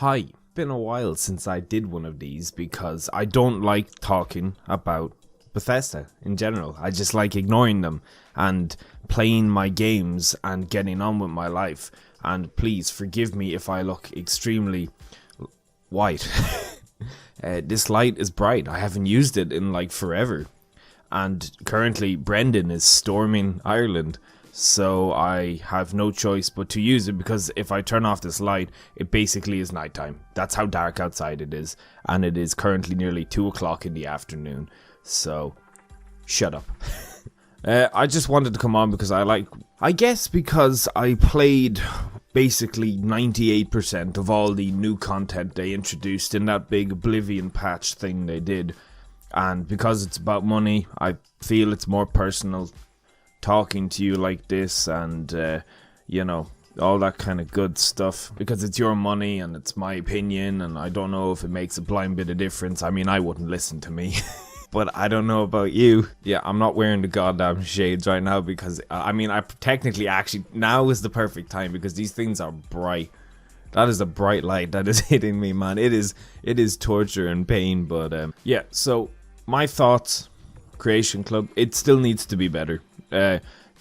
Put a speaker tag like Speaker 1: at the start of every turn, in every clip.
Speaker 1: Hi, been a while since I did one of these because I don't like talking about Bethesda in general. I just like ignoring them and playing my games and getting on with my life. And please forgive me if I look extremely white. This light is bright. I haven't used it in like forever. And currently Brendan is storming Ireland. So I have no choice but to use it, because if I turn off this light, it basically is nighttime. That's how dark outside it is. And it is currently nearly 2 o'clock in the afternoon. So, shut up. I just wanted to come on because I guess because I played basically 98% of all the new content they introduced in that big Oblivion patch thing they did. And because it's about money, I feel it's more personal talking to you like this and, you know, all that kind of good stuff. Because it's your money and it's my opinion, and I don't know if it makes a blind bit of difference. I mean, I wouldn't listen to me. But I don't know about you. Yeah, I'm not wearing the goddamn shades right now because, I mean, I technically actually, now is the perfect time because these things are bright. That is a bright light that is hitting me, man. It is torture and pain, but, yeah, so my thoughts, Creation Club, it still needs to be better.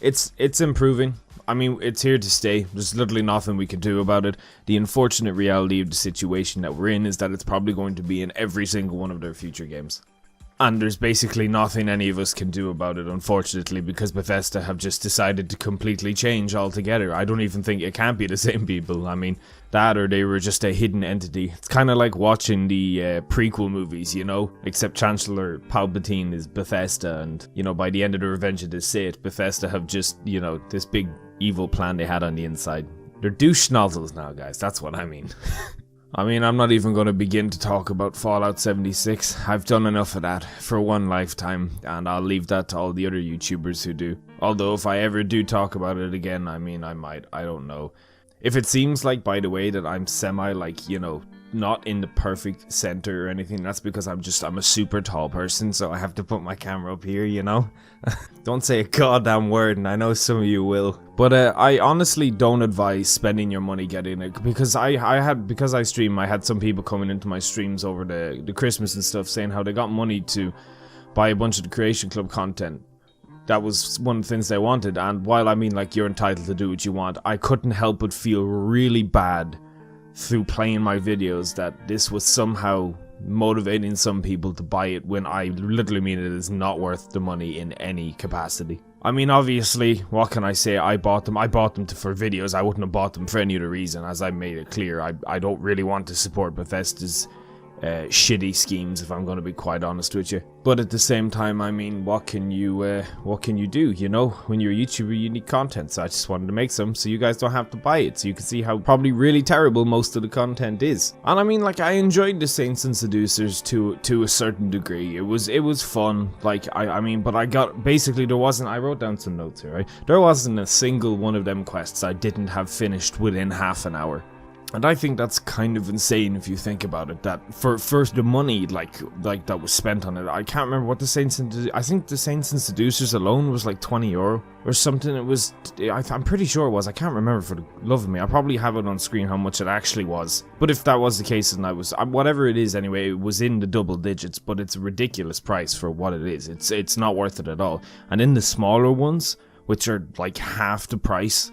Speaker 1: It's improving. I mean, it's here to stay. There's literally nothing we can do about it. The unfortunate reality of the situation that we're in is that it's probably going to be in every single one of their future games. And there's basically nothing any of us can do about it, unfortunately, because Bethesda have just decided to completely change altogether. I don't even think it can't be the same people. I mean, that or they were just a hidden entity. It's kind of like watching the prequel movies, you know? Except Chancellor Palpatine is Bethesda, and, you know, by the end of the Revenge of the Sith, Bethesda have just, you know, this big evil plan they had on the inside. They're douche nozzles now, guys. That's what I mean. I mean, I'm not even going to begin to talk about Fallout 76. I've done enough of that for one lifetime, and I'll leave that to all the other YouTubers who do. Although, if I ever do talk about it again, I mean, I might. I don't know. If it seems like, by the way, that I'm semi, like, you know, not in the perfect center or anything, that's because I'm a super tall person, so I have to put my camera up here, you know? Don't say a goddamn word, and I know some of you will. But I honestly don't advise spending your money getting it, because because I stream, I had some people coming into my streams over the Christmas and stuff saying how they got money to buy a bunch of the Creation Club content. That was one of the things they wanted, and while I mean, like, you're entitled to do what you want, I couldn't help but feel really bad through playing my videos that this was somehow motivating some people to buy it when I literally mean it is not worth the money in any capacity. I mean, obviously, what can I say? I bought them for videos. I wouldn't have bought them for any other reason, as I made it clear. I don't really want to support Bethesda's shitty schemes, if I'm going to be quite honest with you. But at the same time, I mean, what can you do, you know? When you're a YouTuber, you need content, so I just wanted to make some so you guys don't have to buy it, so you can see how probably really terrible most of the content is. And I mean, like, I enjoyed the Saints and Seducers to a certain degree. It was fun, like, I mean, but I wrote down some notes here, right? There wasn't a single one of them quests I didn't have finished within half an hour. And I think that's kind of insane if you think about it, that for the money like that was spent on it. I can't remember what I think the Saints and Seducers alone was like €20 or something. It was, I'm pretty sure it was. I can't remember for the love of me. I probably have it on screen how much it actually was. But if that was the case, and whatever it is anyway, it was in the double digits, but it's a ridiculous price for what it is. It's not worth it at all. And in the smaller ones, which are like half the price,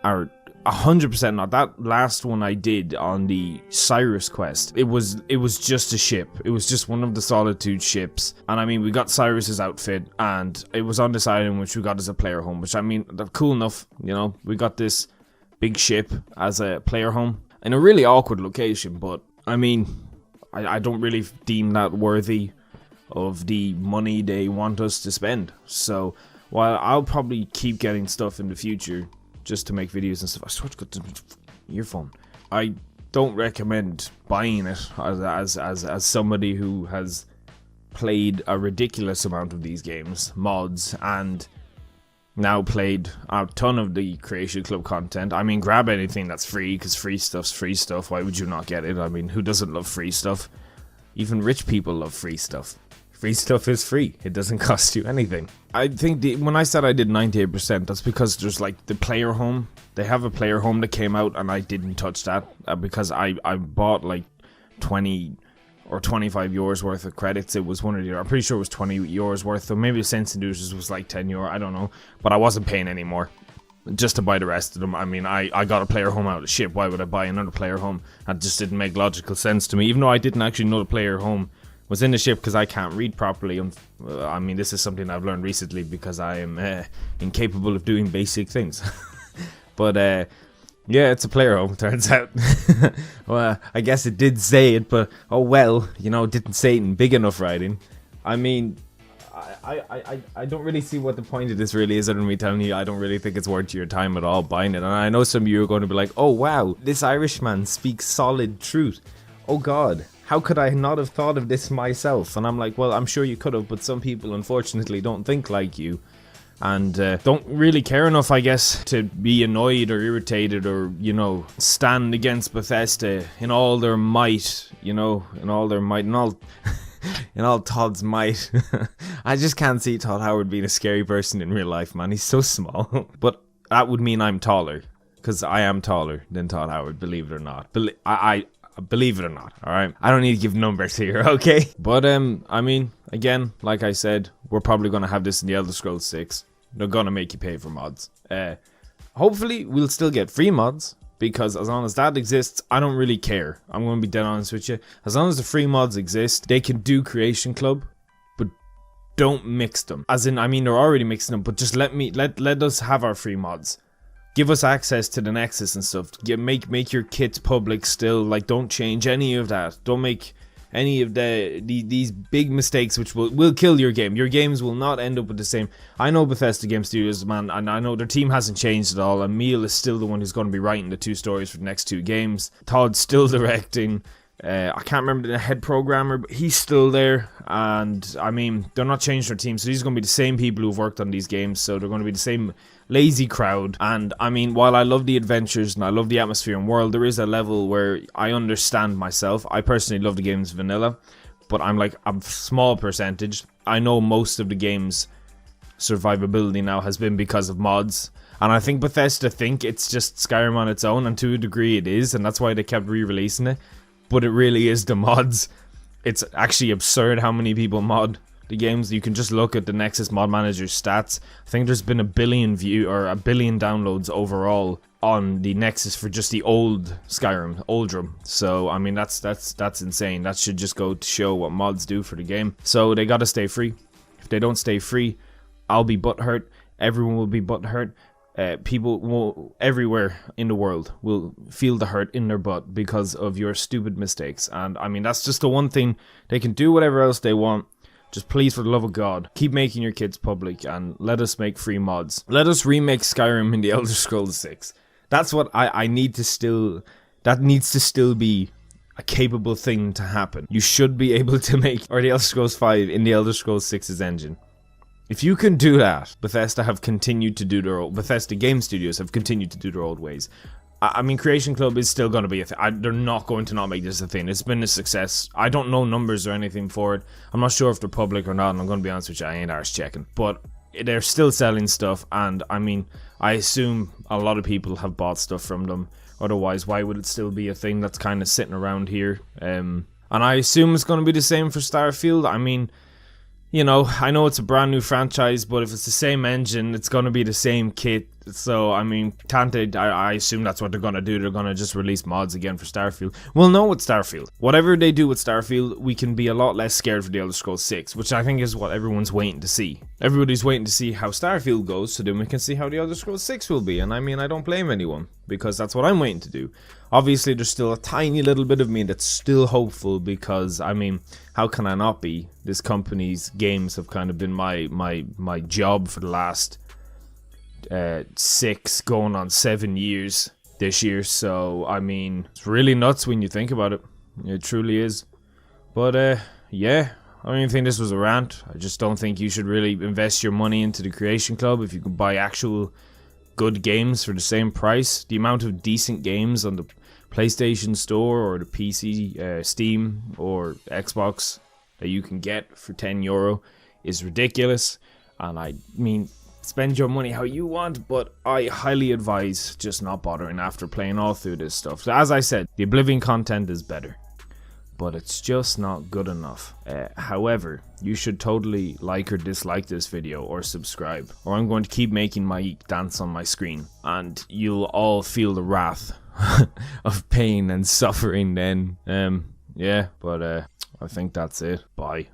Speaker 1: are 100% not. That last one I did on the Cyrus quest, it was just a ship. It was just one of the Solitude ships. And I mean, we got Cyrus's outfit, and it was on this island which we got as a player home, which I mean, cool enough, you know. We got this big ship as a player home in a really awkward location, but I mean, I don't really deem that worthy of the money they want us to spend. So while I'll probably keep getting stuff in the future just to make videos and stuff, I swear to God, earphone, I don't recommend buying it as somebody who has played a ridiculous amount of these games, mods, and now played a ton of the Creation Club content. I mean, grab anything that's free, because free stuff's free stuff. Why would you not get it? I mean, who doesn't love free stuff? Even rich people love free stuff. Free stuff is free. It doesn't cost you anything. I think when I said I did 98%, that's because there's like the player home. They have a player home that came out and I didn't touch that because I bought like 20 or 25 euros worth of credits. It was one of the, I'm pretty sure it was 20 euros worth. So maybe Sense and Users was like 10 euro. I don't know. But I wasn't paying any more just to buy the rest of them. I mean, I got a player home out of the ship. Why would I buy another player home? That just didn't make logical sense to me. Even though I didn't actually know the player home was in the ship because I can't read properly. I mean, this is something I've learned recently because I am incapable of doing basic things. But yeah, it's a player home, turns out. Well, I guess it did say it, but oh well, you know, it didn't say it in big enough writing. I mean, I don't really see what the point of this really is, other than me telling you I don't really think it's worth your time at all buying it. And I know some of you are going to be like, oh wow, this Irishman speaks solid truth. Oh god, how could I not have thought of this myself? And I'm like, well, I'm sure you could have, but some people unfortunately don't think like you. And don't really care enough, I guess, to be annoyed or irritated or, you know, stand against Bethesda in all their might, you know, in all their might, in all Todd's might. I just can't see Todd Howard being a scary person in real life, man. He's so small. But that would mean I'm taller, because I am taller than Todd Howard, believe it or not. Believe it or not, alright? I don't need to give numbers here, okay? But, I mean, again, like I said, we're probably going to have this in the Elder Scrolls 6. They're going to make you pay for mods. Hopefully, we'll still get free mods, because as long as that exists, I don't really care. I'm going to be dead honest with you. As long as the free mods exist, they can do Creation Club, but don't mix them. As in, I mean, they're already mixing them, but just let us have our free mods. Give us access to the Nexus and stuff. Make your kits public still. Like, don't change any of that. Don't make any of these big mistakes which will kill your game. Your games will not end up with the same. I know Bethesda Game Studios, man, and I know their team hasn't changed at all. Emil is still the one who's going to be writing the 2 stories for the next 2 games. Todd's still directing. I can't remember the head programmer, but he's still there. And I mean, they're not changing their team, so these are going to be the same people who've worked on these games. So they're going to be the same lazy crowd. And I mean, while I love the adventures and I love the atmosphere and world, there is a level where I understand myself. I personally love the game's vanilla, but I'm like a small percentage. I know most of the game's survivability now has been because of mods. And I think Bethesda think it's just Skyrim on its own, and to a degree it is, and that's why they kept re-releasing it. But it really is the mods. It's actually absurd how many people mod the games. You can just look at the Nexus Mod Manager's stats. I think there's been 1 billion a billion downloads overall on the Nexus for just the old Skyrim, Oldrum. So I mean, that's insane. That should just go to show what mods do for the game. So they gotta stay free. If they don't stay free, I'll be butthurt. Everyone will be butthurt. People will, everywhere in the world will feel the hurt in their butt because of your stupid mistakes. And I mean, that's just the one thing. They can do whatever else they want. Just please, for the love of God, keep making your kids public and let us make free mods. Let us remake Skyrim in the Elder Scrolls 6. That's what I need to still... That needs to still be a capable thing to happen. You should be able to make... Or the Elder Scrolls 5 in the Elder Scrolls 6's engine. If you can do that, Bethesda Game Studios have continued to do their old ways. I mean, Creation Club is still going to be a thing. They're not going to not make this a thing. It's been a success. I don't know numbers or anything for it. I'm not sure if they're public or not, and I'm going to be honest with you, I ain't arse checking. But they're still selling stuff, and I mean, I assume a lot of people have bought stuff from them. Otherwise, why would it still be a thing that's kind of sitting around here? And I assume it's going to be the same for Starfield. I mean... You know, I know it's a brand new franchise, but if it's the same engine, it's going to be the same kit. So, I mean, I assume that's what they're going to do. They're going to just release mods again for Starfield. We'll know with Starfield. Whatever they do with Starfield, we can be a lot less scared for the Elder Scrolls 6, which I think is what everyone's waiting to see. Everybody's waiting to see how Starfield goes, so then we can see how the Elder Scrolls 6 will be. And I mean, I don't blame anyone, because that's what I'm waiting to do. Obviously, there's still a tiny little bit of me that's still hopeful, because, I mean, how can I not be? This company's games have kind of been my job for the last 6 going on 7 years this year. So I mean, it's really nuts when you think about it. It truly is. But yeah, I don't even think this was a rant. I just don't think you should really invest your money into the Creation Club if you can buy actual good games for the same price. The amount of decent games on the PlayStation Store or the PC, Steam or Xbox, that you can get for €10 is ridiculous. And I mean, spend your money how you want, but I highly advise just not bothering after playing all through this stuff. So as I said, the Oblivion content is better, but it's just not good enough. However, you should totally like or dislike this video or subscribe, or I'm going to keep making my dance on my screen and you'll all feel the wrath of pain and suffering then. Yeah, but I think that's it. Bye.